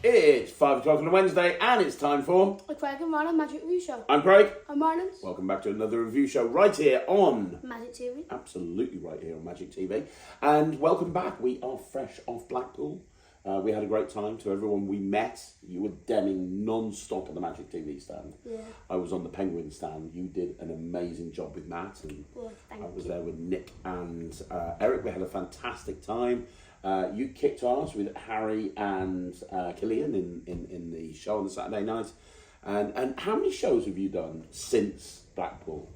It's 5 o'clock on a Wednesday and it's time for The Craig and Ryland Magic Review Show. I'm Craig. I'm Ryland. Welcome back to another review show right here on Magic TV. Absolutely right here on Magic TV. And welcome back. We are fresh off Blackpool. We had a great time. To everyone we met, you were demming non-stop on the Magic TV stand. Yeah. I was on the Penguin stand. You did an amazing job with Matt, and Well, thank I was you. there with Nick and Eric. We had a fantastic time. You kicked ass with Harry and Killian in the show on the Saturday night. And how many shows have you done since Blackpool?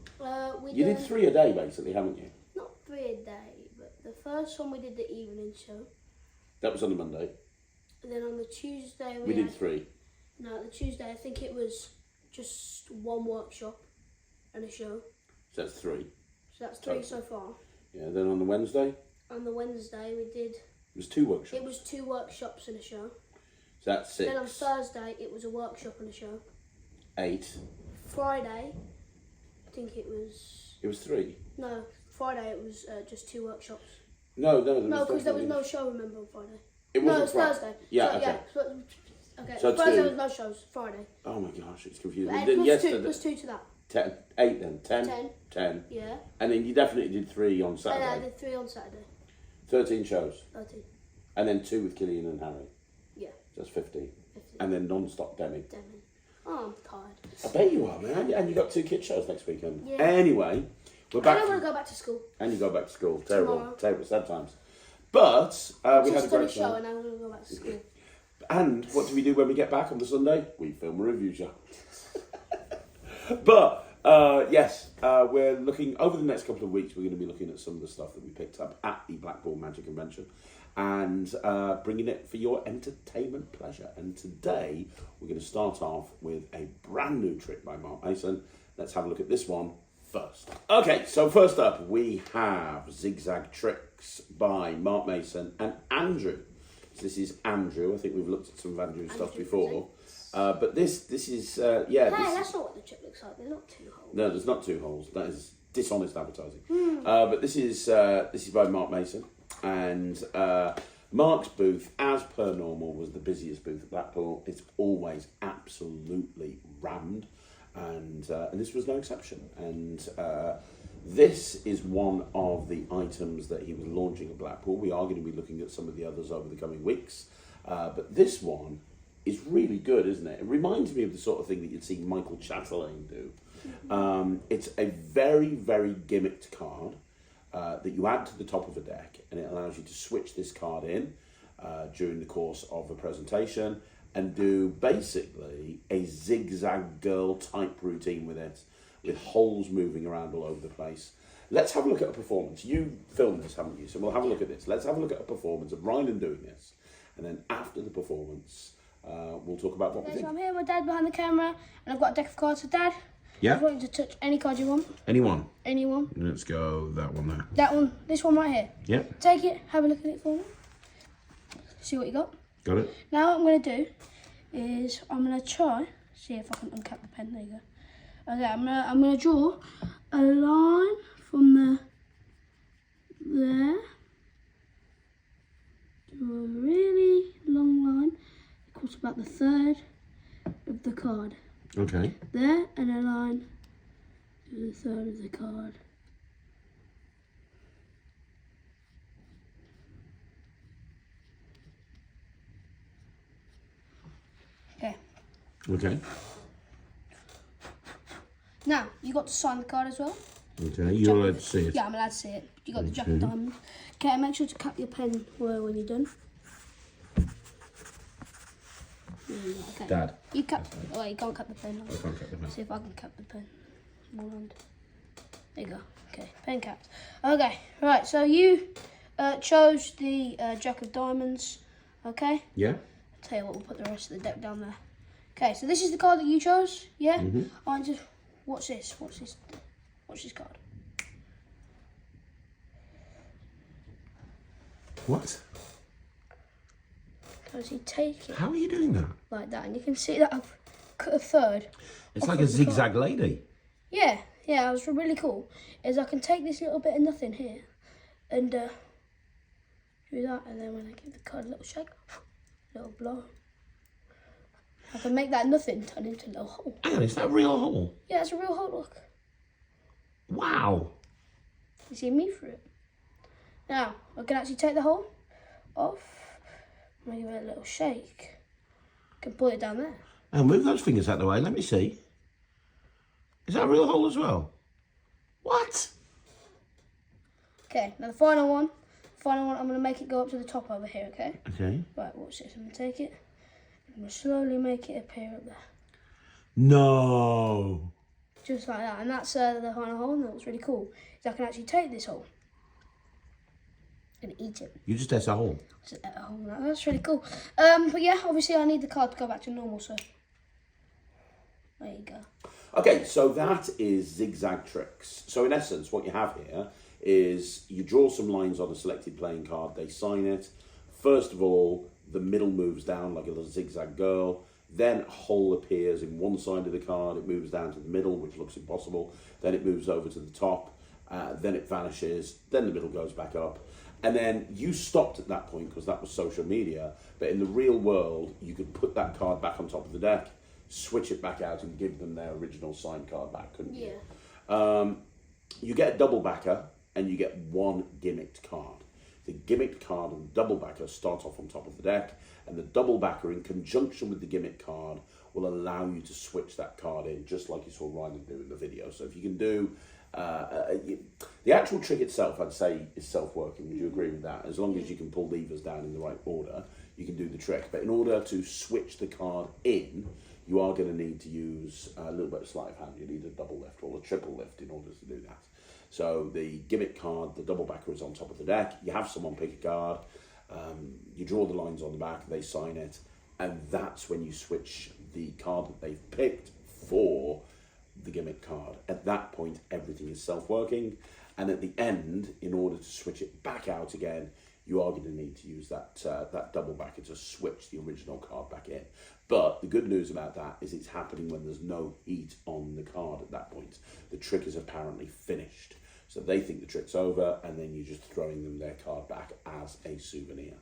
You did 3 a day, basically, haven't you? Not 3 a day, but the first one we did the evening show. That was on the Monday. And then on the Tuesday We did 3. No, the Tuesday I think it was just one workshop and a show. So that's 3. So that's 3 so far. Yeah, then on the Wednesday? On the Wednesday we did... It was 2 workshops. It was 2 workshops and a show. So that's 6. Then on Thursday it was a workshop and a show. 8. Friday, I think it was... It was 3. No, Friday it was just 2 workshops. No, No, because there was no show, remember, on Friday. It No, wasn't it's Thursday. Yeah, so, okay. Yeah, okay. So Thursday 2. was no shows, Friday. Oh my gosh, it's confusing. And Then plus, yesterday, plus 2 to that. 10, 8 then. 10? 10. 10. Yeah. And then you definitely did 3 on And Saturday. I did 3 on Saturday. 13 shows. 13. And then 2 with Killian and Harry. Yeah. So that's 15. 15. And then non-stop demming. Demon. Oh, I'm tired. I bet you are, man. And you got 2 kids shows next weekend. Yeah. Anyway, we're I back. don't want to go back to school. And you go back to school. Terrible. Tomorrow. Terrible. Sad times. But we had a great show time. and I'm going to go back to school. And what do we do when we get back on the Sunday? We film a review show. But yes, we're looking over the next couple of weeks. We're going to be looking at some of the stuff that we picked up at the Blackpool Magic Convention and bringing it for your entertainment pleasure. And today we're going to start off with a brand new trick by Mark Mason. Let's have a look at this one first. Okay, so first up we have ZigZag Tricks by Mark Mason and Andrew. So this is Andrew. I think we've looked at some of Andrew's stuff before. But this is, yeah. Hey, that's not what the trick looks like. There's not 2 holes. No, there's not 2 holes. That is dishonest advertising. But this is by Mark Mason. And Mark's booth, as per normal, was the busiest booth at Blackpool. It's always absolutely rammed. And this was no exception. And this is one of the items that he was launching at Blackpool. We are going to be looking at some of the others over the coming weeks. But this one is really good, isn't it? It reminds me of the sort of thing that you'd see Michael Chatelain do. It's a very, very gimmicked card that you add to the top of a deck, and it allows you to switch this card in during the course of a presentation and do basically a zigzag girl type routine with it, with holes moving around all over the place. Let's have a look at a performance. You filmed this, haven't you? So we'll have a look at this. Let's have a look at a performance of Ryland doing this. And then after the performance, we'll talk about what we think. So I'm here with Dad behind the camera, and I've got a deck of cards for Dad. Yeah? I want you to touch any card you want. Anyone? Anyone. Let's go that one there. That one, this one right here. Yep. Take it, have a look at it for me. See what you got. Got it? Now what I'm going to do is I'm going to try, see if I can uncap the pen. There you go. Okay, I'm gonna draw a line from there. Draw a really long line. Equals about the third of the card. Okay. There, and a line to the third of the card. Okay. Okay. Now, you got to sign the card as well. Okay, you're allowed to see it. Yeah, I'm allowed to see it. You got the Jack of Diamonds. Okay, make sure to cap your pen when you're done. Okay. Dad. You cap. Oh, you can't cap the pen. I can't cap the pen. See if I can cap the pen. Small hand. There you go. Okay, pen capped. Okay, right. So you chose the Jack of Diamonds. Okay. Yeah? I'll tell you what. We'll put the rest of the deck down there. Okay, so this is the card that you chose. Yeah. I just. What's this? What's this? What's this card? What? Because you take it How are you doing that? like that, and you can see that I've cut a third. It's like a zigzag lady. Yeah, it was really cool. Is I can take this little bit of nothing here, and do that, and then when I give the card a little shake, little blow, I can make that nothing turn into a little hole. Hang on, is that a real hole? Yeah, it's a real hole, look. Wow. You see me through it. Now, I can actually take the hole off. I'm going to give it a little shake. I can pull it down there. Now move those fingers out of the way, let me see. Is that a real hole as well? What? Okay, now the final one. I'm going to make it go up to the top over here, okay? Okay. Right, watch this. I'm going to take it. I'm going to slowly make it appear up there. No. Just like that. And that's the final hole. And what's really cool is I can actually take this hole and eat it. You just ate a hole? Just ate a hole. That's really cool. But yeah, obviously I need the card to go back to normal, so there you go. Okay, so that is zigzag tricks. So in essence, what you have here is you draw some lines on a selected playing card, they sign it. First of all, the middle moves down like a little zigzag girl. Then a hole appears in one side of the card, it moves down to the middle, which looks impossible. Then it moves over to the top, then it vanishes, then the middle goes back up. And then you stopped at that point because that was social media, but in the real world, you could put that card back on top of the deck, switch it back out and give them their original signed card back, couldn't you? Yeah. You get a double backer and you get one gimmicked card. The gimmicked card and the double backer start off on top of the deck, and the double backer in conjunction with the gimmick card will allow you to switch that card in, just like you saw Ryland do in the video. So if you can do, the actual trick itself, I'd say, is self-working. Would you agree with that? As long as you can pull levers down in the right order, you can do the trick. But in order to switch the card in, you are going to need to use a little bit of sleight of hand. You need a double lift or a triple lift in order to do that. So the gimmick card, the double backer, is on top of the deck. You have someone pick a card. You draw the lines on the back, they sign it, and that's when you switch the card that they've picked for the gimmick card. At that point, everything is self-working, and at the end, in order to switch it back out again, you are going to need to use that double backer to switch the original card back in. But the good news about that is it's happening when there's no heat on the card at that point. The trick is apparently finished. So they think the trick's over, and then you're just throwing them their card back as a souvenir.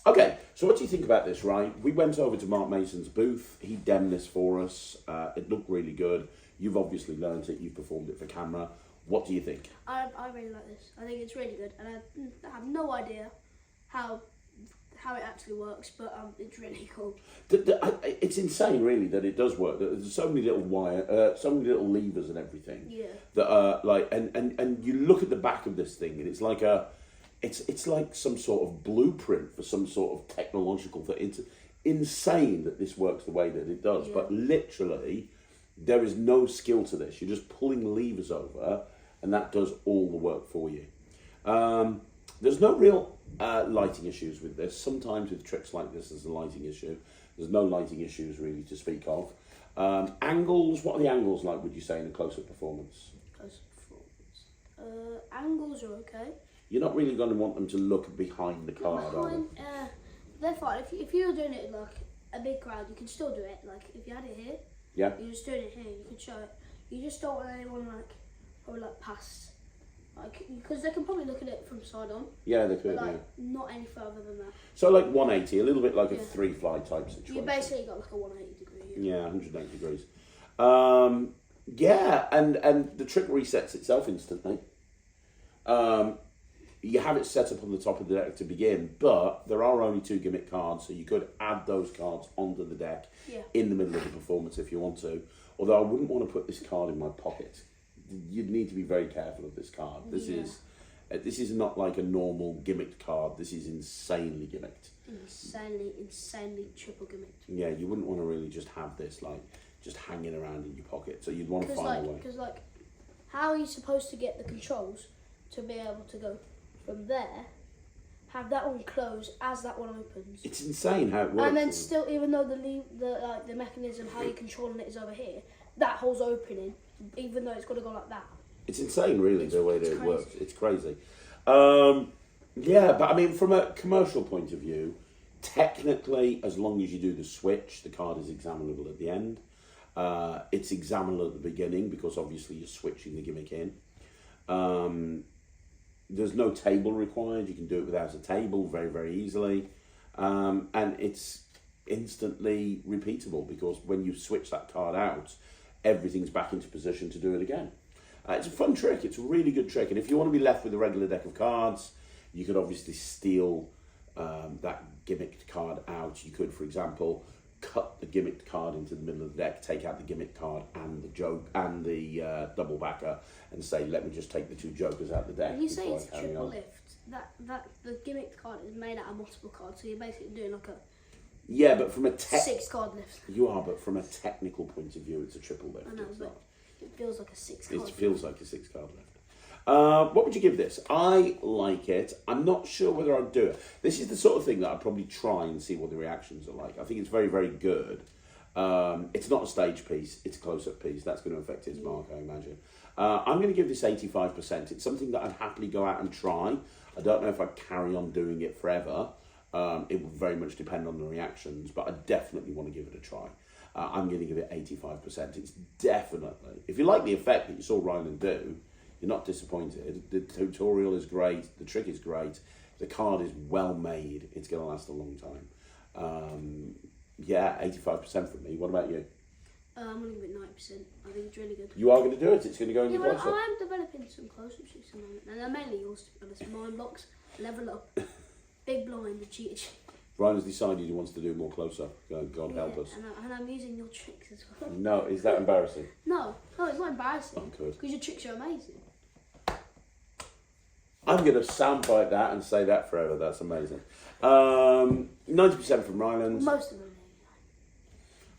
Okay, so what do you think about this, right? We went over to Mark Mason's booth. He demmed this for us. It looked really good. You've obviously learned it. You've performed it for camera. What do you think? I really like this. I think it's really good, and I have no idea how it actually works, but it's really cool. It's insane, really, that it does work. There's so many little so many little levers and everything. Yeah. That are like, and you look at the back of this thing, and it's like it's like some sort of blueprint for some sort of technological thing. It's insane that this works the way that it does. Yeah. But literally, there is no skill to this. You're just pulling levers over, and that does all the work for you. There's no real lighting issues with this. Sometimes with tricks like this, there's a lighting issue. There's no lighting issues really to speak of. Angles, what are the angles like, would you say, in a close-up performance? Close-up performance. Angles are okay. You're not really going to want them to look behind the card, are they? They're fine. If you're doing it like a big crowd, you can still do it. Like if you had it here, yeah, you're just doing it here, you can show it. You just don't want anyone probably past. Because they can probably look at it from side on. Yeah, they could, but not any further than that. So like 180, a little bit like a three-fly type situation. You basically got like a 180 degree. Yeah, 180 degrees. Yeah, and the trick resets itself instantly. You have it set up on the top of the deck to begin, but there are only 2 gimmick cards, so you could add those cards onto the deck in the middle of the performance if you want to. Although I wouldn't want to put this card in my pocket. You'd need to be very careful of this card. This is not like a normal gimmicked card. This is insanely gimmicked. Insanely triple gimmicked. Yeah, you wouldn't want to really just have this just hanging around in your pocket. So you'd want to find a way. Because how are you supposed to get the controls to be able to go from there, have that one close as that one opens? It's insane how it works. And then still, even though the mechanism how you're controlling it is over here, that hole's opening, even though it's got to go like that. It's insane, really, the way that it works. It's crazy. Yeah, but I mean, from a commercial point of view, technically, as long as you do the switch, the card is examinable at the end. It's examinable at the beginning because obviously you're switching the gimmick in. There's no table required. You can do it without a table very, very easily. And it's instantly repeatable, because when you switch that card out, everything's back into position to do it again. It's a fun trick. It's a really good trick. And if you want to be left with a regular deck of cards, you could obviously steal that gimmicked card out. You could, for example, cut the gimmicked card into the middle of the deck, take out the gimmicked card and the joke and the double backer, and say, let me just take the two jokers out of the deck. When you say it's a triple lift, that the gimmicked card is made out of multiple cards, so you're basically doing like a yeah, but from a 6-card lift. You are, but from a technical point of view, it's a triple lift. I know, it's but not. it feels like a 6-card. It feels like a 6-card lift. What would you give this? I like it. I'm not sure whether I'd do it. This is the sort of thing that I'd probably try and see what the reactions are like. I think it's very, very good. It's not a stage piece. It's a close-up piece. That's going to affect its mark, I imagine. I'm going to give this 85%. It's something that I'd happily go out and try. I don't know if I'd carry on doing it forever. It would very much depend on the reactions, but I definitely want to give it a try. I'm going to give it 85%. It's definitely, if you like the effect that you saw Ryland do, you're not disappointed. The tutorial is great. The trick is great. The card is well made. It's going to last a long time. Yeah, 85% from me. What about you? I'm going to give it 90%. I think it's really good. You are going to do it. It's going to go in your close-up. I'm developing some close-up tricks at the moment. And they're mainly yours, to be honest. Mind blocks, level up, big blind, the cheater sheet. Ryan's decided he wants to do more close-up. God help us. And I'm using your tricks as well. No, is that embarrassing? No, it's not embarrassing. Oh, good. Because your tricks are amazing. I'm going to soundbite that and say that forever. That's amazing. 90% from Ryland. Most of them.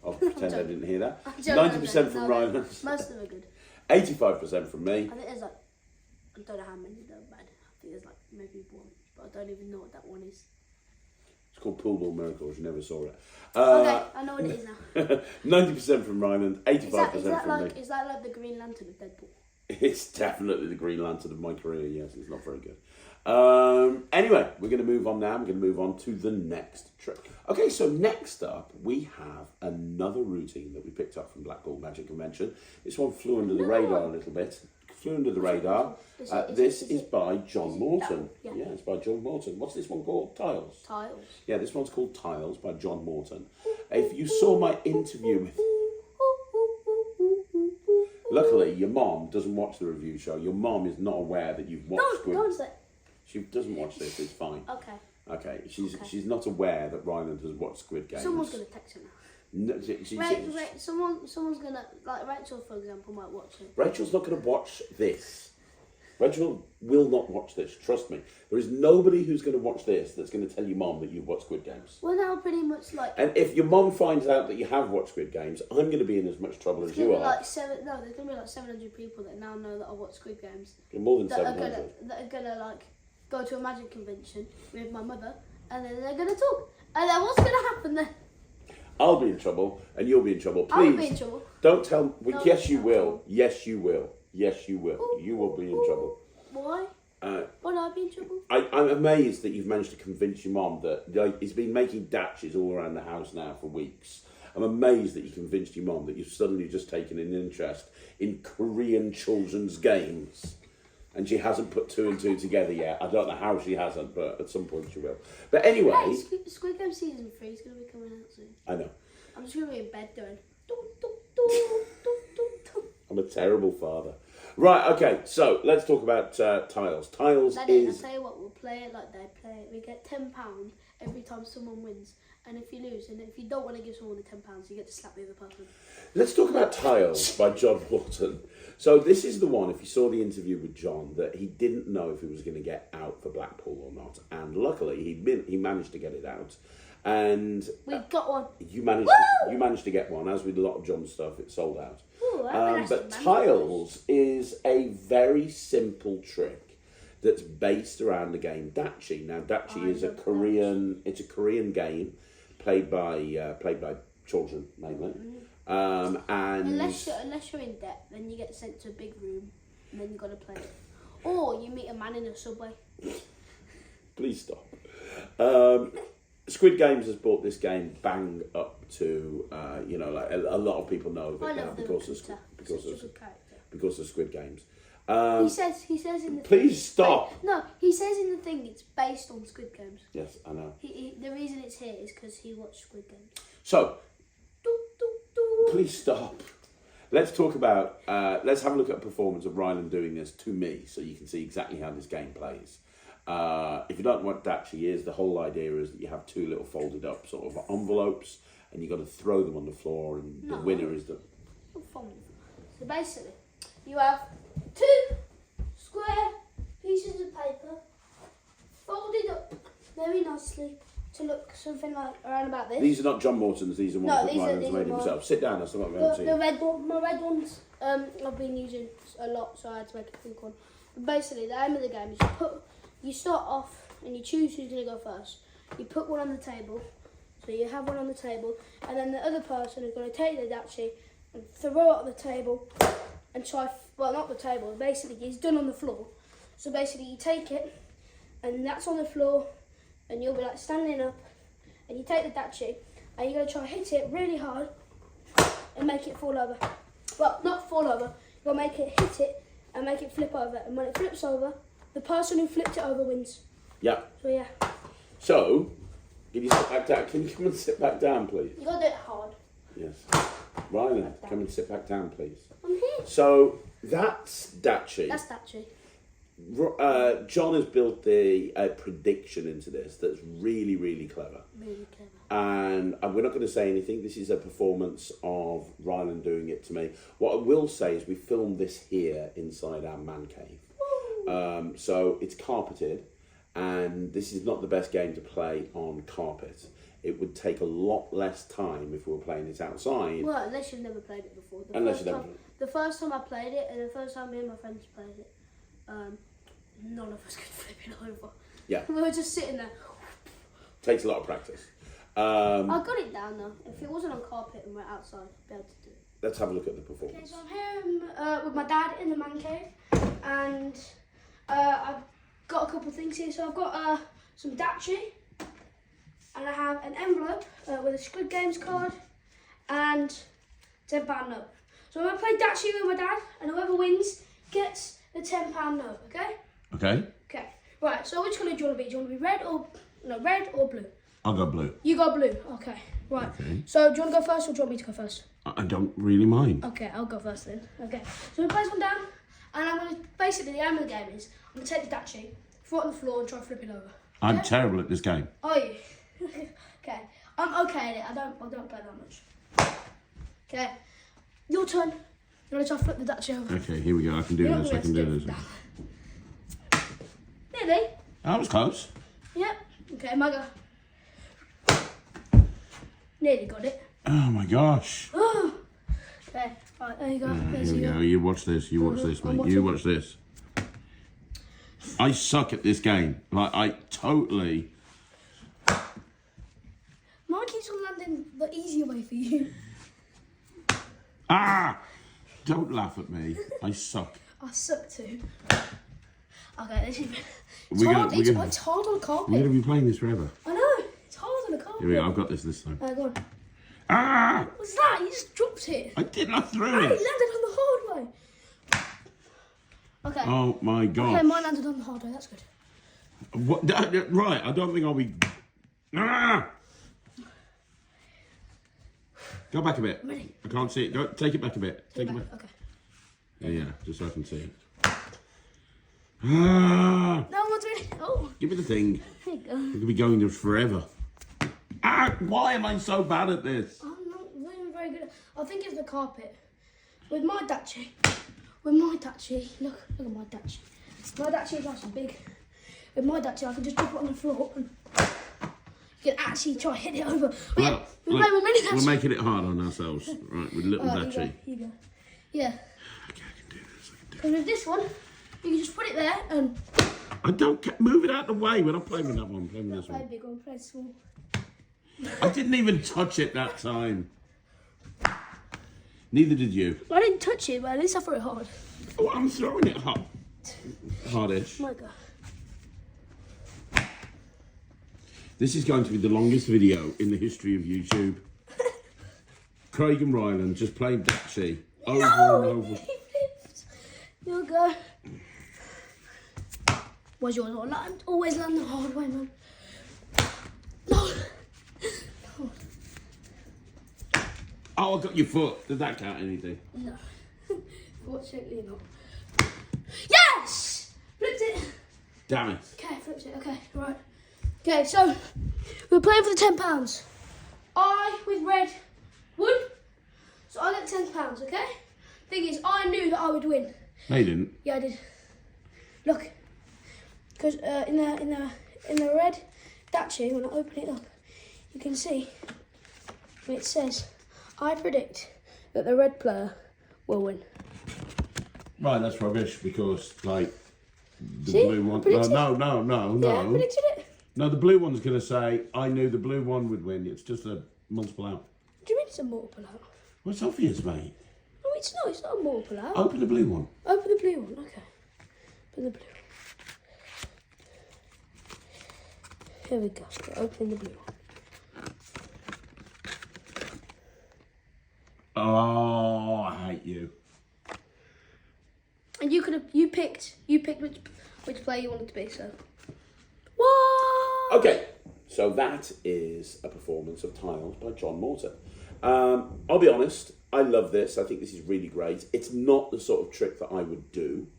I'll pretend I didn't hear that. 90% from Ryland. Most of them are good. 85% from me. I think there's like, I don't know how many that are bad. I think there's like maybe one, but I don't even know what that one is. It's called Pool Ball Miracles. You never saw it. Okay, I know what it is now. 90% from Ryland. 85% from me. Is that like the Green Lantern of Deadpool? It's definitely the Green Lantern of my career. Yes, it's not very good. Anyway, we're going to move on now. We're going to move on to the next trick. Okay, so next up, we have another routine that we picked up from Blackpool Magic Convention. This one flew under the radar a little bit. Flew under the radar. This is by John Morton. Yeah, it's by John Morton. What's this one called? Tiles. Tiles. Yeah, this one's called Tiles by John Morton. If you saw my interview with... Luckily, your mom doesn't watch the review show. Your mom is not aware that you've watched Squid. Don't say. She doesn't watch this. It's fine. Okay. Okay. She's not aware that Ryland has watched Squid Games. Someone's gonna text her now. No, Wait. Someone's gonna, like Rachel, for example, might watch it. Rachel's not going to watch this. Rachel will not watch this. Trust me. There is nobody who's going to watch this that's going to tell your mom that you've watched Squid Games. Well, now pretty much like. And if your mom finds out that you have watched Squid Games, I'm going to be in as much trouble as you are. There's gonna be like 700 people that now know that I watch Squid Games. More than 700. That are gonna like go to a magic convention with my mother, and then they're gonna talk. And then what's gonna happen then? I'll be in trouble, and you'll be in trouble. Please, I'll be in trouble. Don't tell. No, yes, you will. Yes, you will. Yes, you will. You will be in trouble. Why? Why would I be in trouble? I'm amazed that you've managed to convince your mom that he's been making datches all around the house now for weeks. I'm amazed that you convinced your mom that you've suddenly just taken an interest in Korean children's games. And she hasn't put 2 and 2 together yet. I don't know how she hasn't, but at some point she will. But anyway... Hey, Squid Game Season 3 is going to be coming out soon. I know. I'm just going to be in bed going... I'm a terrible father. Right, okay, so let's talk about Tiles. Tiles Daddy, is... I'll tell you what, we'll play it like they play it. We get £10 every time someone wins. And if you lose, and if you don't want to give someone the £10, you get to slap the other person. Let's talk about Tiles by John Morton. So this is the one, if you saw the interview with John, that he didn't know if he was going to get out for Blackpool or not. And luckily, he managed to get it out. And... We got one. You managed to get one. As with a lot of John's stuff, it sold out. Ooh, but Tiles is a very simple trick that's based around the game Dachi. Now, Dachi is a Korean game played by children mainly. And unless you're in debt, then you get sent to a big room, and then you got to play it. Or you meet a man in a subway. Please stop. Squid Games has brought this game bang up to like a lot of people know of it now because of Squid Games. He says in the Please stop. No, he says in the thing it's based on Squid Games. Yes, I know. The reason it's here is because he watched Squid Games. So, Doo, doo, doo. please stop. Let's talk about, let's have a look at a performance of Ryland doing this to me so you can see exactly how this game plays. If you don't know what Dachi is, the whole idea is that you have two little folded up sort of envelopes and you've got to throw them on the floor and the winner is the... So basically, you have two square pieces of paper folded up very nicely to look something like around about this. These are not John Morton's, these are ones that Ryland's made mine. himself. Sit down, that's not what I'm The red one, my red ones, I've been using a lot, so I had to make a pink one. But basically, the aim of the game is you start off and you choose who's going to go first. You put one on the table, so you have one on the table, and then the other person is going to take the dachi and throw it on the table and try, well, not the table, basically it's done on the floor. So basically you take it and that's on the floor and you'll be like standing up and you take the dachi and you're going to try hit it really hard and make it fall over. Well, not fall over, you're going to make it hit it and make it flip over, and when it flips over, the person who flipped it over wins. Yeah. So yeah. So, can you sit back down? Can you come and sit back down, please? You got to do it hard. Yes. Ryland, come and sit back down, please. I'm here. So, that's Dachi. That's dachi. John has built a prediction into this that's really, really clever. Really clever. And we're not going to say anything. This is a performance of Ryland doing it to me. What I will say is we filmed this here inside our man cave. So it's carpeted, and this is not the best game to play on carpet. It would take a lot less time if we were playing it outside. Well, unless you've never played it before. The first time I played it, and the first time me and my friends played it, none of us could flip it over. Yeah. We were just sitting there. Takes a lot of practice. I got it down though. If it wasn't on carpet and we're outside, I'd be able to do it. Let's have a look at the Okay, performance. so I'm here with my dad in the man cave, and I've got a couple of things here. So I've got some dachi, and I have an envelope with a Squid Games card and £10 note. So I'm going to play dachi with my dad, and whoever wins gets the £10 note, okay? Okay. Okay, right, so which colour do you want to be? Do you want to be red or blue? I'll go blue. You go blue, okay, right. Okay. So do you want to go first or do you want me to go first? I don't really mind. Okay, I'll go first then. Okay, so we place one down, and I'm going to, basically the aim of the game is, I'm going to take the dachi, throw it on the floor and try to flip it over. Okay? I'm terrible at this game. Are you? Okay, I'm okay at it, I don't play that much. Okay, your turn. You want to try to flip the dachi over? Okay, here we go, I can do this, I can do this. Nearly. That was close. Yep, okay, my go. Nearly got it. Oh my gosh. Okay, right, there you go. Here we go. You watch this, mate. You watch this. I suck at this game. Like, I totally... Mine keeps on landing the easier way for you. Ah! Don't laugh at me. I suck. I suck too. Okay, this is... It's hard on the carpet. We're going to be playing this forever. I know. It's hard on the carpet. Here we go. I've got this time. Go on. Ah! What's that? You just dropped it. I didn't. I threw It it. landed on the hard way. Okay. Oh my god. Okay, mine landed on the hard way. That's good. What? Right. I don't think I'll be. Ah! Go back a bit. I'm ready. I can't see it. Go. Take it back a bit. Take it back. Okay. Yeah. Just so I can see it. Ah! No one's ready. Oh. Give me the thing. There you go. We could be going there forever. Ah! Why am I so bad at this? I'm not really very good. I think it's the carpet. With my dachi, look at my dachi. My dachi is nice and big. With my dachi, I can just drop it on the floor and you can actually try to hit it over. Well, We're making it hard on ourselves, right? With little dachi. Here you go. Yeah. Okay, I can do this. And with this one, you can just put it there and... I don't move it out of the way. We're not playing with that one. I'm playing with this Play one. big one, play small. I didn't even touch it that time. Neither did you. I didn't touch it, but at least I threw it hard. Oh, I'm throwing it hard. Hardish. My God. This is going to be the longest video in the history of YouTube. Craig and Ryland just playing dachi over and over. You'll go. What's yours? I'm always learning the hard way, man. No. Oh, I got your foot. Did that count anything? No. Fortunately not. Yes! Flipped it. Damn it. Okay, flipped it. Okay, right. Okay, so we're playing for the £10. I, with red, won. So I get £10, okay? Thing is, I knew that I would win. No, you didn't. Yeah, I did. Look. Because in the red Dacia, when I open it up, you can see it says, I predict that the red player will win. Right, that's rubbish because, like, the See? blue one. Predicted. No. Yeah, I predicted it. No, the blue one's going to say, I knew the blue one would win. It's just a multiple out. What do you mean it's a multiple out? Well, it's obvious, mate. No, it's not. It's not a multiple out. Open the blue one. Open the blue one. Okay. Open the blue one. Here we go. We're opening the blue one. Oh, I hate you. And you picked which player you wanted to be. So. What? Okay, so that is a performance of Tiles by John Morton. I'll be honest, I love this. I think this is really great. It's not the sort of trick that I would do,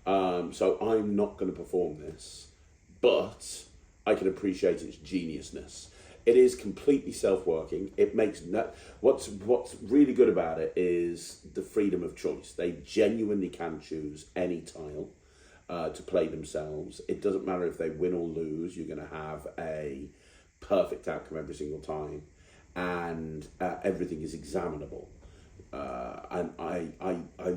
so I'm not going to perform this, but I can appreciate its geniusness. It is completely self-working. It makes what's really good about it is the freedom of choice. They genuinely can choose any tile to play themselves. It doesn't matter if they win or lose. You're going to have a perfect outcome every single time, and everything is examinable. And I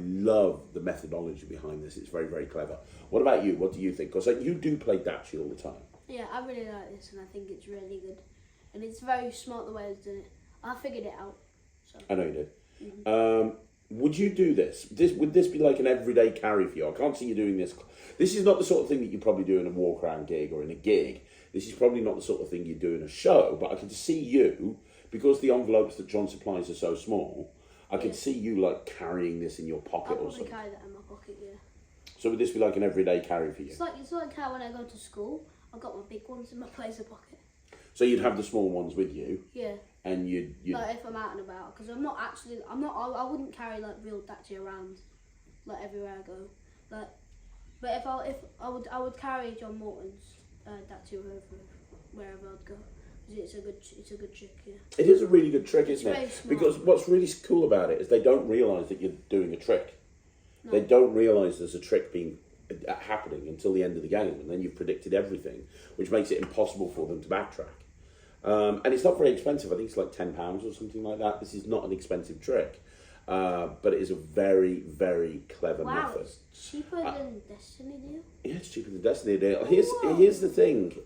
love the methodology behind this. It's very, very clever. What about you? What do you think? Because you do play Dacia all the time. Yeah, I really like this, and I think it's really good. And it's very smart the way it's done it. I figured it out. So. I know you did. Mm-hmm. Would you do this? Would this be like an everyday carry for you? I can't see you doing this. This is not the sort of thing that you probably do in a walk around gig or in a gig. This is probably not the sort of thing you do in a show. But I could see you, because the envelopes that John supplies are so small, I could see you like carrying this in your pocket I'll or something. carry that in my pocket, yeah. So would this be like an everyday carry for you? It's like how when I go to school, I've got my big ones in my blazer pocket. So you'd have the small ones with you, Yeah. and you'd Like if I'm out and about, because I wouldn't carry like real Dacia around, like everywhere I go. Like, but if I would carry John Morton's Dacia wherever I'd go. It's a good trick, yeah. It is a really good trick, isn't very it? smart. Because what's really cool about it is they don't realise that you're doing a trick. No. They don't realise there's a trick happening until the end of the game, and then you've predicted everything, which makes it impossible for them to backtrack. And it's not very expensive. I think it's like £10 or something like that. This is not an expensive trick, but it is a very, very clever method. It's cheaper than Destiny Deal. Yeah, it's cheaper than Destiny Deal. Here's the thing.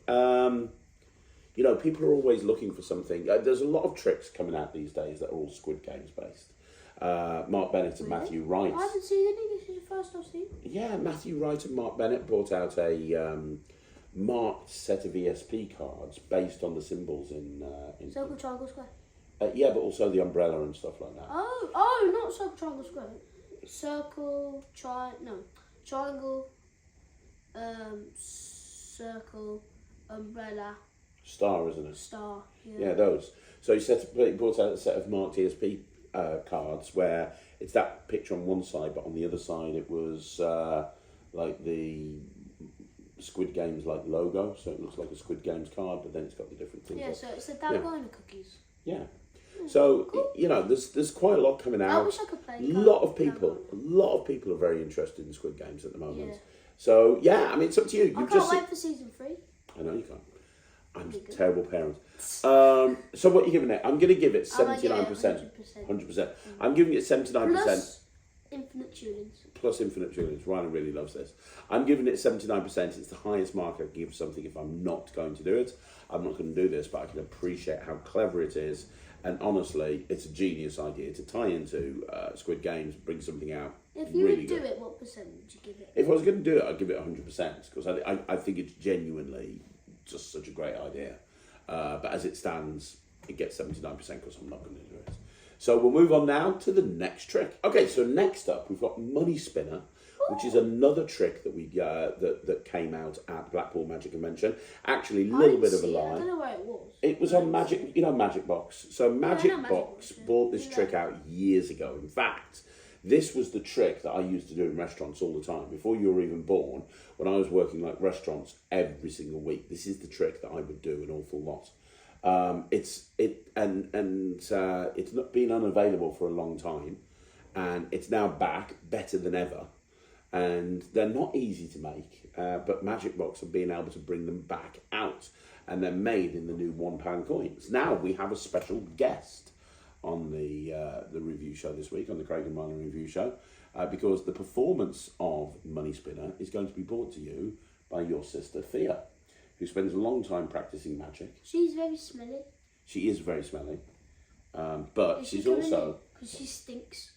You know, people are always looking for something. There's a lot of tricks coming out these days that are all Squid Games based. Mark Bennett and Matthew Wright. I haven't seen any. This is the first I've seen. Yeah, Matthew Wright and Mark Bennett brought out a marked set of ESP cards based on the symbols in Circle, triangle, square. Yeah, but also the umbrella and stuff like that. Oh, not circle, triangle, square. Circle, triangle, circle, umbrella. Star, isn't it? Star. Yeah, those. So he brought out a set of marked ESP cards where it's that picture on one side, but on the other side it was like the Squid Games like logo, so it looks like a Squid Games card, but then it's got the different things. Yeah, so it's the Dalgona cookies. Yeah. So cool. You know, there's quite a lot coming out. I wish I could play. A lot of people are very interested in Squid Games at the moment. Yeah. So yeah, I mean, it's up to you. I can't wait for season 3. I know you can't. I'm a terrible parent. So what are you giving it? I'm going to give it 79%. 100%. I'm giving it 79%. Plus Infinite Trillions. Ryan really loves this. I'm giving it 79%. It's the highest mark I can give something if I'm not going to do it. I'm not going to do this, but I can appreciate how clever it is. And honestly, it's a genius idea to tie into Squid Games, bring something out. If you really would do it, what percent would you give it? If I was going to do it, I'd give it 100%, because I think it's genuinely just such a great idea. But as it stands, it gets 79% because I'm not going to do it. So we'll move on now to the next trick. Okay, so next up, we've got Money Spinner which is another trick that we that came out at Blackpool Magic Convention. Actually, a little bit of a lie. I don't know where it was. It was on Magic, MagicBox. So MagicBox MagicBox, brought this trick out years ago. In fact, this was the trick that I used to do in restaurants all the time before you were even born. When I was working like restaurants every single week, this is the trick that I would do an awful lot. It's not been unavailable for a long time, and it's now back better than ever. And they're not easy to make, but MagicBox have been able to bring them back out, and they're made in the new £1 coins. Now we have a special guest on the review show this week, on the Craig and Ryland review show, because the performance of Money Spinner is going to be brought to you by your sister Thea, who spends a long time practicing magic. She's very smelly. She is very smelly, but she's also... Because she stinks.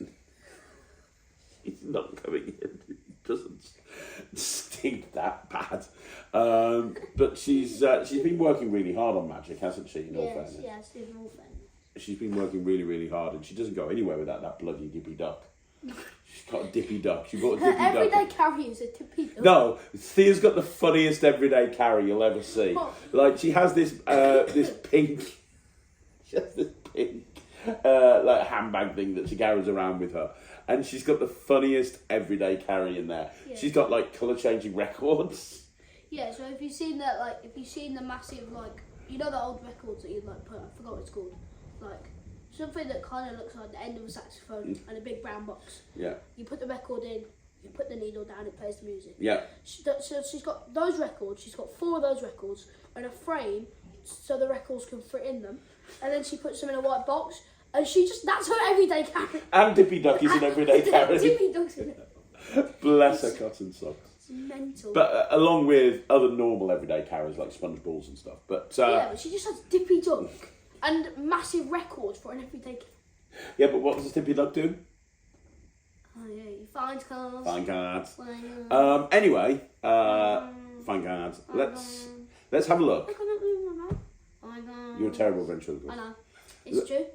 He's not coming in. It doesn't stink that bad. But she's been working really hard on magic, hasn't she? In all fairness. Yes, in all fairness. She's been working really, really hard, and she doesn't go anywhere without that bloody dippy duck. She's got a dippy duck. She bought a dippy duck. Everyday carry is a dippy duck. No, Thea's got the funniest everyday carry you'll ever see. What? Like, she has this this pink, she has this pink like handbag thing that she carries around with her, and she's got the funniest everyday carry in there. Yeah. She's got like colour changing records. Yeah, so if you've seen that, like, if you've seen the massive, like, you know the old records that you'd like put, I forgot what it's called, like something that kind of looks like the end of a saxophone and a big brown box. Yeah. You put the record in, you put the needle down, it plays the music. Yeah. So she's got those records. She's got 4 of those records and a frame so the records can fit in them. And then she puts them in a white box, and that's her everyday carry. And Dippy Duck is an everyday carry. Dippy Duck's in it. Bless her cotton socks. It's mental. But along with other normal everyday carries like sponge balls and stuff. But yeah, but she just has Dippy Duck and massive records for an everyday carry. Yeah, but what does Dippy Duck do? Oh yeah, you find cards. Find cards. Find cards. Anyway, find cards. Let's have a look. I can't move my mouth. Find cards. You're a terrible ventriloquist. I know. It's true.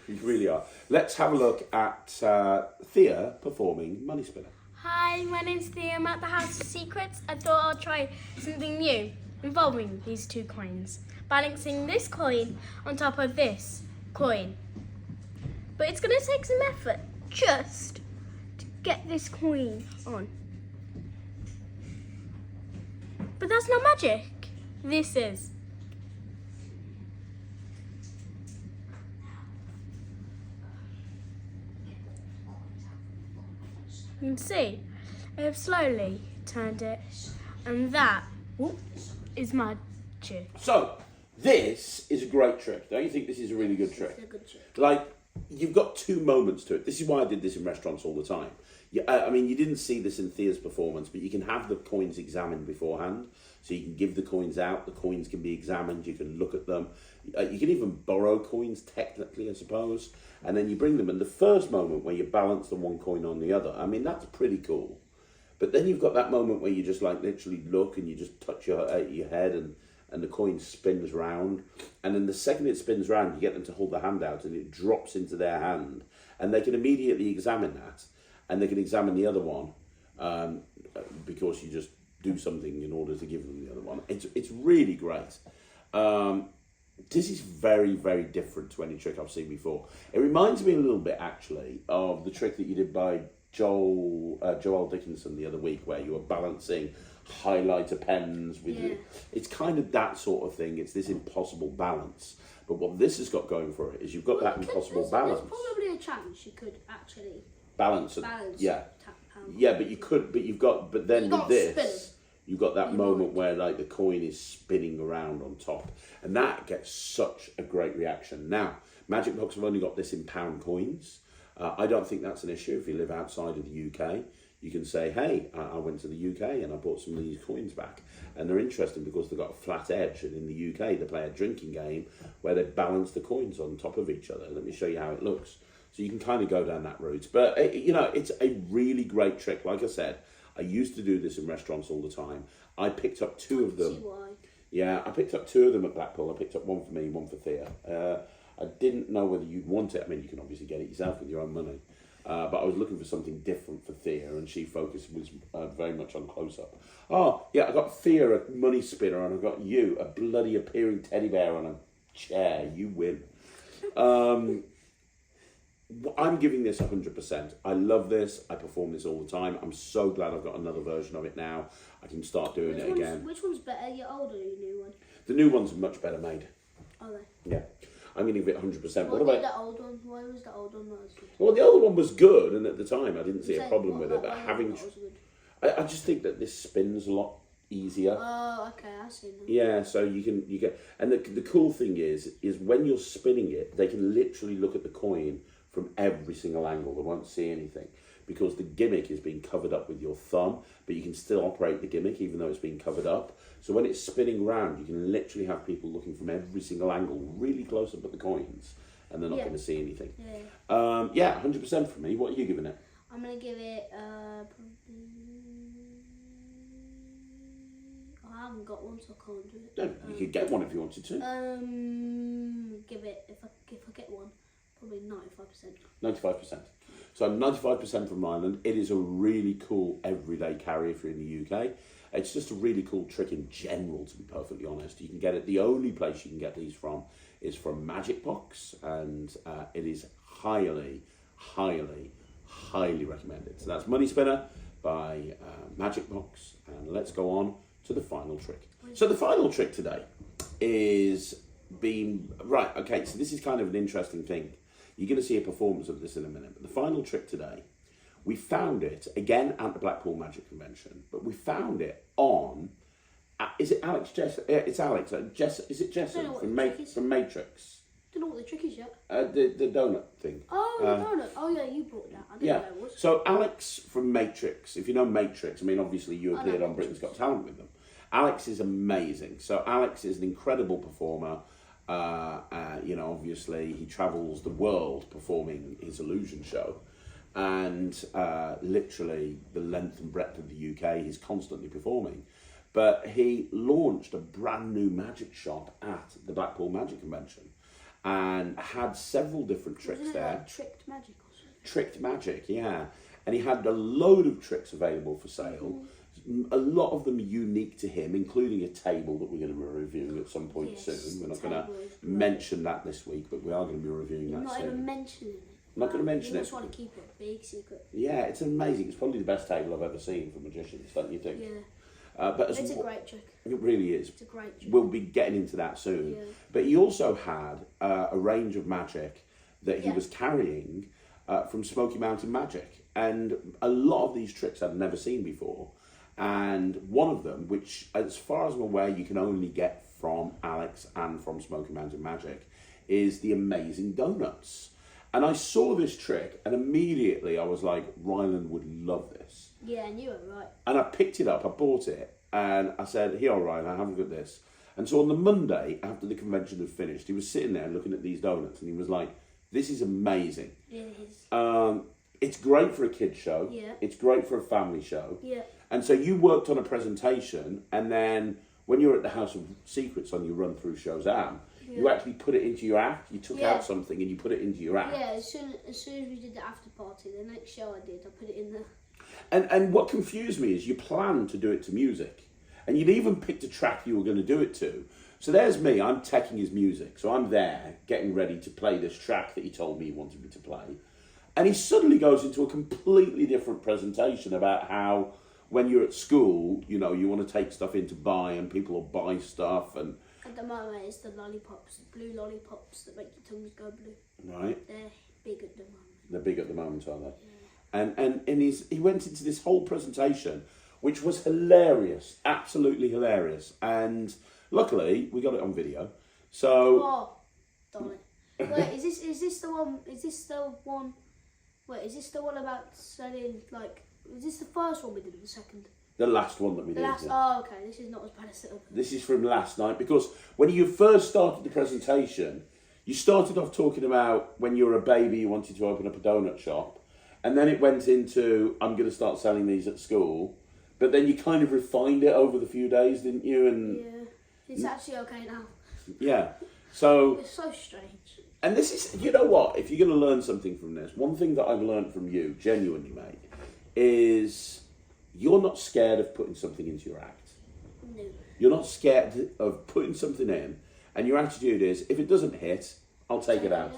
You really are. Let's have a look at Thea performing Money Spinner. Hi, my name's Thea. I'm at the House of Secrets. I thought I'll try something new involving these 2 coins. Balancing this coin on top of this coin. But it's going to take some effort just to get this coin on. But that's not magic. This is. You can see, I have slowly turned it, and that is magic. So, this is a great trick. Don't you think this is a really good trick? It's a good trick. Like, you've got 2 moments to it. This is why I did this in restaurants all the time. I mean, you didn't see this in Thea's performance, but you can have the coins examined beforehand. So you can give the coins out, the coins can be examined, you can look at them. You can even borrow coins, technically, I suppose. And then you bring them, and the first moment where you balance the one coin on the other, I mean, that's pretty cool. But then you've got that moment where you just like literally look and you just touch your head and the coin spins round. And then the second it spins round, you get them to hold their hand out and it drops into their hand. And they can immediately examine that. And they can examine the other one because you just do something in order to give them the other one. It's really great. This is very, very different to any trick I've seen before. It reminds me a little bit, actually, of the trick that you did by Joel Dickinson the other week, where you were balancing highlighter pens with you. It's kind of that sort of thing. It's this impossible balance. But what this has got going for it is you've got that impossible balance. There's probably a chance you could actually balance it. Yeah. Yeah, but you could. But then with this. Spin. You've got that moment where like the coin is spinning around on top, and that gets such a great reaction. Now, MagicBox have only got this in pound coins. I don't think that's an issue. If you live outside of the UK, you can say, hey, I went to the UK and I bought some of these coins back. And they're interesting because they've got a flat edge, and in the UK they play a drinking game where they balance the coins on top of each other. Let me show you how it looks. So you can kind of go down that route. But, it's a really great trick. Like I said, I used to do this in restaurants all the time. I picked up 2 of them. Yeah, I picked up 2 of them at Blackpool. I picked up one for me, one for Thea. I didn't know whether you'd want it. I mean, you can obviously get it yourself with your own money. But I was looking for something different for Thea, and she focused was very much on close-up. Oh, yeah, I got Thea a money spinner, and I got you a bloody appearing teddy bear on a chair. You win. I'm giving this 100%. I love this. I perform this all the time. I'm so glad I've got another version of it now. I can start doing it again. Which one's better, your old or your new one? The new one's much better made. Are they? Yeah. I'm going to give it 100%. What about the old one? Why was the old one not as good? Well, the older one was good, and at the time I didn't see a problem with it. But having, I just think that this spins a lot easier. Oh, okay, I see now. Yeah, so you can, and the cool thing is when you're spinning it, they can literally look at the coin from every single angle. They won't see anything because the gimmick is being covered up with your thumb, but you can still operate the gimmick even though it's being covered up. So when it's spinning round, you can literally have people looking from every single angle, really close up at the coins, and they're not going to see anything. Yeah, 100% for me. What are you giving it? I'm going to give it probably... I haven't got one, so I can't do it. No, you could get one if you wanted to. Give it, if I get one, probably 95%. 95%. So 95% from Ryland. It is a really cool everyday carry if you're in the UK. It's just a really cool trick in general, to be perfectly honest. You can get it, the only place you can get these from is from MagicBox, and it is highly, highly, highly recommended. So that's Money Spinner by MagicBox, and let's go on to the final trick. So the final trick today is right, okay, so this is kind of an interesting thing. You're going to see a performance of this in a minute, but the final trick today, we found it, again, at the Blackpool Magic Convention, but we found it on, is it Alex Jess? It's Alex. Is it Jessen from Matrix? Don't know what the trick is yet. The donut thing. Oh, the donut. Oh, yeah, you brought that. I didn't know it was. So Alex from Matrix, if you know Matrix, I mean, obviously you appeared on Britain's Got Talent with them. Alex is amazing. So Alex is an incredible performer. Obviously he travels the world performing his illusion show, and literally the length and breadth of the UK he's constantly performing. But he launched a brand new magic shop at the Blackpool Magic Convention and had several different tricks there. Like tricked magic or something? Tricked magic, yeah. And he had a load of tricks available for sale. A lot of them are unique to him, including a table that we're going to be reviewing at some point soon. We're not going to mention that this week, but we are going to be reviewing that soon. Not even mentioning it. I'm not going to mention it. I just want to keep it a big secret. Yeah, it's amazing. It's probably the best table I've ever seen for magicians, don't you think? Yeah. But it's a great trick. It really is. It's a great trick. We'll be getting into that soon. Yeah. But he also had a range of magic that he was carrying from Smoky Mountain Magic. And a lot of these tricks I'd never seen before. And one of them, which as far as I'm aware you can only get from Alex and from Smoky Mountain Magic, is the amazing Donutz. And I saw this trick and immediately I was like, Ryland would love this. Yeah, and you were right. And I picked it up, I bought it, and I said, here, Ryland, have a look at this. And so on the Monday, after the convention had finished, he was sitting there looking at these donuts and he was like, this is amazing. It is. It's great for a kid's show. Yeah. It's great for a family show. Yeah. And so you worked on a presentation, and then when you were at the House of Secrets on your run-through shows, you actually put it into your act. You took out something and you put it into your act. Yeah, as soon as we did the after party, the next show I did, I put it in there. And what confused me is you planned to do it to music, and you'd even picked a track you were going to do it to. So there's me, I'm teching his music, so I'm there getting ready to play this track that he told me he wanted me to play. And he suddenly goes into a completely different presentation about how when you're at school, you want to take stuff in to buy and people will buy stuff. And at the moment, it's the lollipops, the blue lollipops that make your tongues go blue. Right. They're big at the moment. They're big at the moment, aren't they? Yeah. And he went into this whole presentation, which was hilarious, absolutely hilarious. And luckily, we got it on video. So... Oh, darn it. Wait, is this the one? Is this the one? Wait, is this the one about selling, like... Is this the first one we did or the second? The last one that we did. Yeah. Oh, okay. This is not as bad as it. This is from last night, because when you first started the presentation, you started off talking about when you were a baby, you wanted to open up a donut shop. And then it went into, I'm going to start selling these at school. But then you kind of refined it over the few days, didn't you? And yeah. It's actually okay now. Yeah. So... It's so strange. And this is, you know what, if you're going to learn something from this, one thing that I've learned from you, genuinely, mate, is you're not scared of putting something into your act. No. You're not scared of putting something in, and your attitude is, if it doesn't hit, I'll take it out.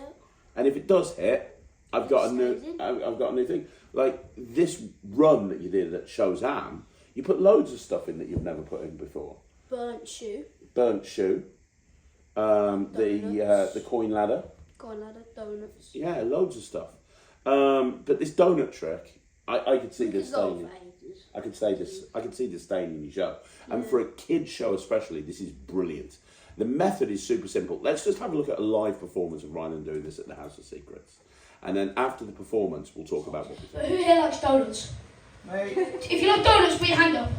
And if it does hit, I've got a new thing. Like this run that you did at Showzam, you put loads of stuff in that you've never put in before. Burnt shoe. The coin ladder. Donuts. Yeah, loads of stuff. But this donut trick, I could see this stain. I could see this stain in your show. And for a kid's show especially, this is brilliant. The method is super simple. Let's just have a look at a live performance of Ryland doing this at the House of Secrets. And then after the performance, we'll talk about what we think. Who here likes donuts? Mate. If you like donuts, put your hand up.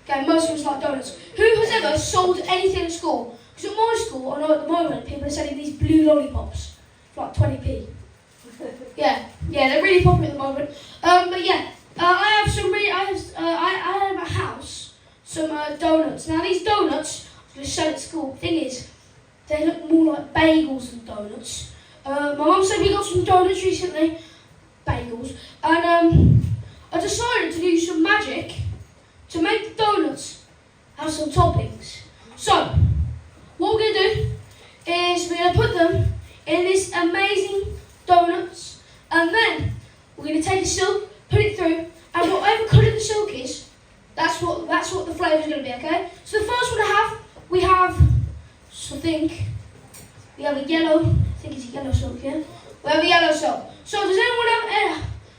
Okay, most of us like donuts. Who has ever sold anything at school? Because at my school, I know at the moment, people are selling these blue lollipops for like 20p. Yeah, they're really popular at the moment. But yeah, I have some really, I have at my house some donuts. Now these donuts, I'm going to sell at school. Thing is, they look more like bagels than donuts. My mum said we got some donuts recently, bagels, and I decided to do some magic to make the donuts have some toppings. So, what we're going to do is we're going to put them in this amazing donuts, and then we're going to take the silk, put it through, and whatever colour the silk is, that's what the flavour is going to be, okay? So the first one we have, so we have a yellow, I think it's a yellow silk, yeah? We have a yellow silk. So does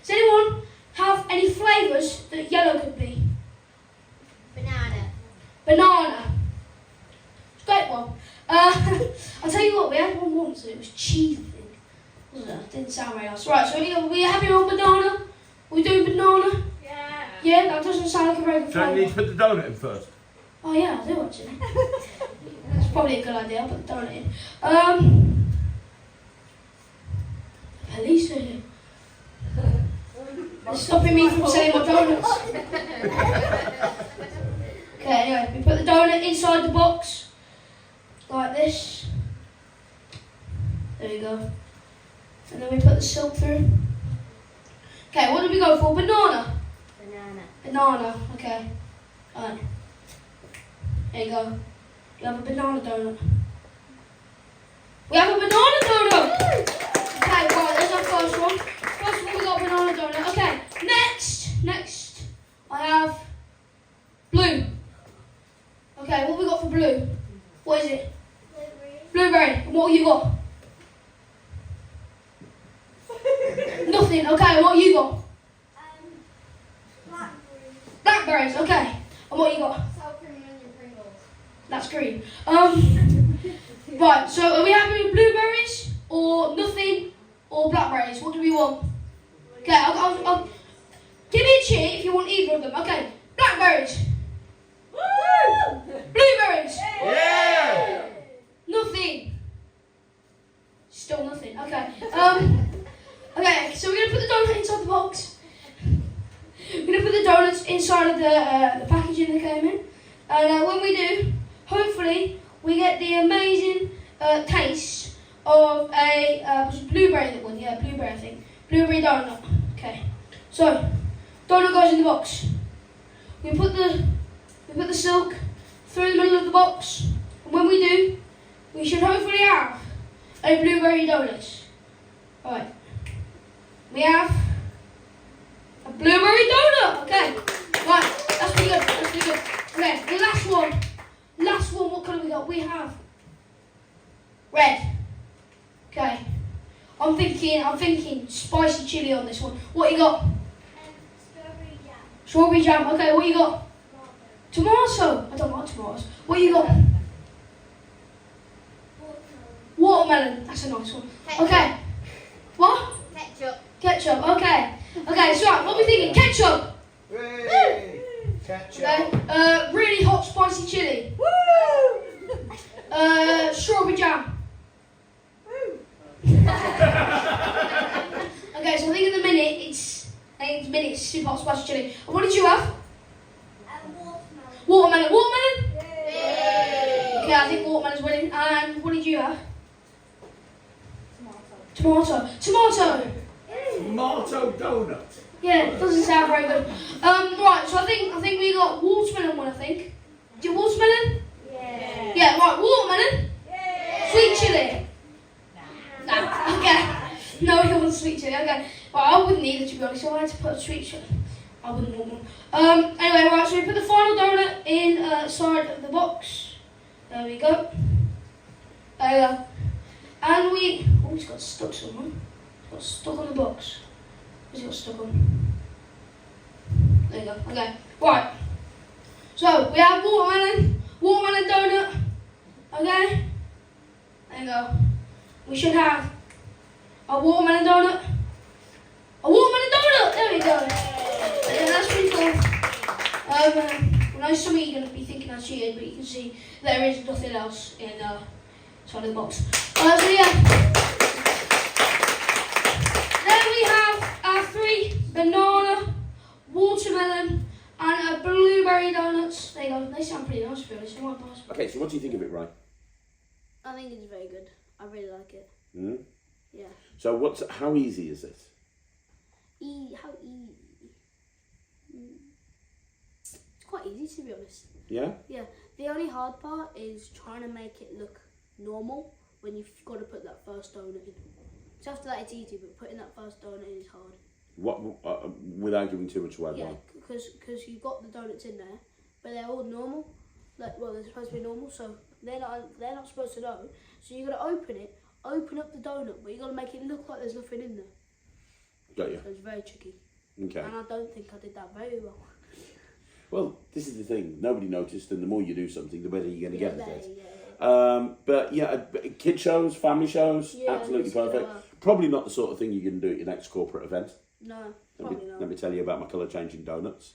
anyone have any flavours that yellow could be? Banana. It's a great one. I'll tell you what, we had one once, it was cheese, I think. Wasn't it? Didn't sound very nice. Right, so we happy with banana? We doing banana? Yeah. Yeah, that doesn't sound like a very good So you flavour. need to put the donut in first. Oh yeah, I do actually. That's probably a good idea, I'll put the donut in. Police are here. They're stopping me from selling my donuts. Okay, anyway, we put the donut inside the box, like this. There we go. And then we put the silk through. Okay, what did we go for? Banana? Banana, okay. Alright. There you go. You have a banana donut. We have a banana donut! Okay, right, there's our first one. First one we got a banana donut. Okay, next, I have blue. Okay, what we got for blue? What is it? Blueberry. And what have you got? Nothing. Okay, what have you got? Blackberries. Okay. And what you got? That's green. Right, so are we happy with blueberries or nothing or blackberries? What do we want? Okay, I'll give me a cheer if you want either of them. Okay, blackberries. Woo! Blueberries. Yeah! Nothing. Still nothing. Okay. Okay, so we're gonna put the donut inside the box. We're gonna put the donuts inside of the packaging they came in, and when we do, hopefully we get the amazing taste of a was it blueberry that one? Yeah, blueberry I think. Blueberry donut. Okay. So donut goes in the box. We put the silk through the middle of the box, and when we do, we should hopefully have a blueberry donut. Right. We have a blueberry donut. Okay. Right. That's pretty good. That's pretty good. Okay. The last one. What colour we got? We have red. Okay. I'm thinking spicy chili on this one. What you got? Strawberry jam. Strawberry jam. Okay. What you got? Tomato. I don't like tomatoes. What you got? Watermelon. That's a nice one. Ketchup. Okay. What? Ketchup. Okay. Okay. So what are we thinking? Ketchup. Hooray! Ketchup. Okay. Really hot spicy chili. Woo! Strawberry jam. Okay. So I think in the minute it's super hot spicy chili. And what did you have? Watermelon. Watermelon. Yay! Okay. I think watermelon's winning. And what did you have? Tomato. Tomato. Tomato donut. Yeah, it doesn't sound very good. Right, so I think we got watermelon one, I think. Do you watermelon? Yeah. Yeah, right, watermelon. Sweet chilli. Nah, okay. No, he wants sweet chilli, okay. Right, I wouldn't either, to be honest, so I had to put a sweet chilli. I wouldn't want one. Anyway, right, so we put the final donut inside of the box. There we go. There we go. And we... Oh, it's got stuck somewhere. It's got stuck on the box. What's it got stuck on? There you go, okay. Right. So, we have watermelon donut. Okay? There you go. We should have a watermelon donut. A watermelon donut! There we go. Yeah, that's pretty cool. I know some of you are going to be thinking I cheated, but you can see there is nothing else inside of the box. So yeah. Then we have our 3 banana, watermelon, and a blueberry donuts. There you go. They sound pretty nice, to be honest. They're quite nice. Okay, so what do you think of it, Ray? I think it's very good. I really like it. Mm? Yeah. So how easy is this? How easy? It's quite easy, to be honest. Yeah? Yeah. The only hard part is trying to make it look normal when you've got to put that first donut in. So after that it's easy, but putting that first donut in is hard. What without giving too much away? Yeah, Why? because you've got the donuts in there, but they're all normal. They're supposed to be normal, so they're not supposed to know. So you got to open up the donut, but you got to make it look like there's nothing in there. Got you. So it's very tricky. Okay. And I don't think I did that very well. Well, this is the thing. Nobody noticed, and the more you do something, the better you're going to get at it. Yeah. But yeah, kid shows, family shows, Yeah, absolutely let's do perfect. that. Probably not the sort of thing you're going to do at your next corporate event. No, probably not. Let me tell you about my colour changing donuts.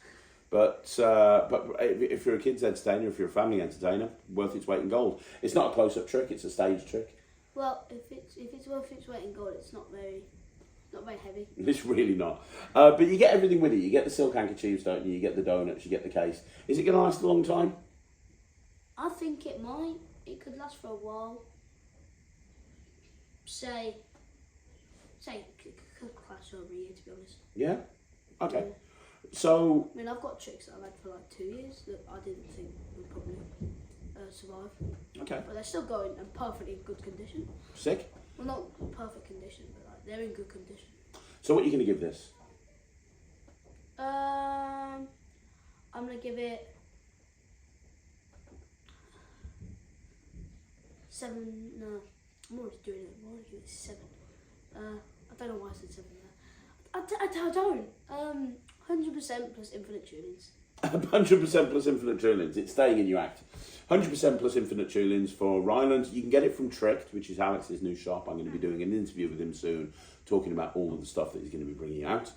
But if you're a kids entertainer, if you're a family entertainer, worth its weight in gold. It's not a close up trick; it's a stage trick. Well, if it's worth its weight in gold, it's not very heavy. It's really not. But you get everything with it. You get the silk handkerchiefs, don't you? You get the donuts, you get the case. Is it going to last a long time? I think it might. It could last for a while. Say, could last over a year, to be honest. Yeah. Okay. Yeah. So. I mean, I've got tricks that I've had for like 2 years that I didn't think would probably survive. Okay. But they're still going in perfectly good condition. Sick. Well, not perfect condition, but like they're in good condition. So what are you going to give this? I'm gonna give it 7. No, I'm already doing it. I'm already giving it 7. I don't know why I said 7 there. I don't. 100% plus infinite tunings. 100% plus infinite trillions. It's staying in your act. 100% plus infinite trillions for Ryland. You can get it from Tricked, which is Alex's new shop. I'm going to be doing an interview with him soon, talking about all of the stuff that he's going to be bringing out.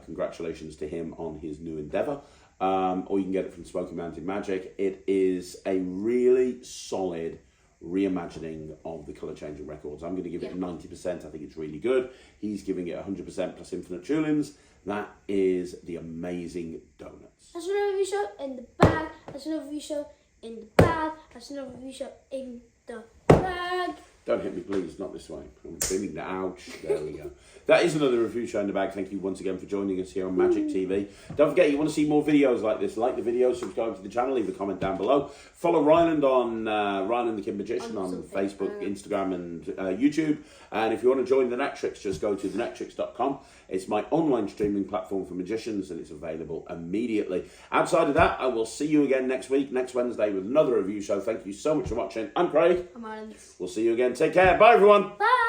Congratulations to him on his new endeavour. Or you can get it from Smoky Mountain Magic. It is a really solid reimagining of the colour changing records. I'm going to give it 90%. I think it's really good. He's giving it 100% plus infinite trillions. That is the amazing donuts. That's another review show in the bag. That's another review show in the bag. That's another review show in the bag. Don't hit me, please. Not this way. I'm feeling the ouch. There we go. That is another review show in the bag. Thank you once again for joining us here on Magic TV. Don't forget, you want to see more videos like this, like the video, subscribe to the channel, leave a comment down below. Follow Ryland on Ryland the Kid Magician on Facebook, Instagram and YouTube. And if you want to join the Netrix, just go to thenetrix.com. It's my online streaming platform for magicians and it's available immediately. Outside of that, I will see you again next week, next Wednesday, with another review show. Thank you so much for watching. I'm Craig. I'm Ryland. We'll see you again. Take care. Bye, everyone. Bye.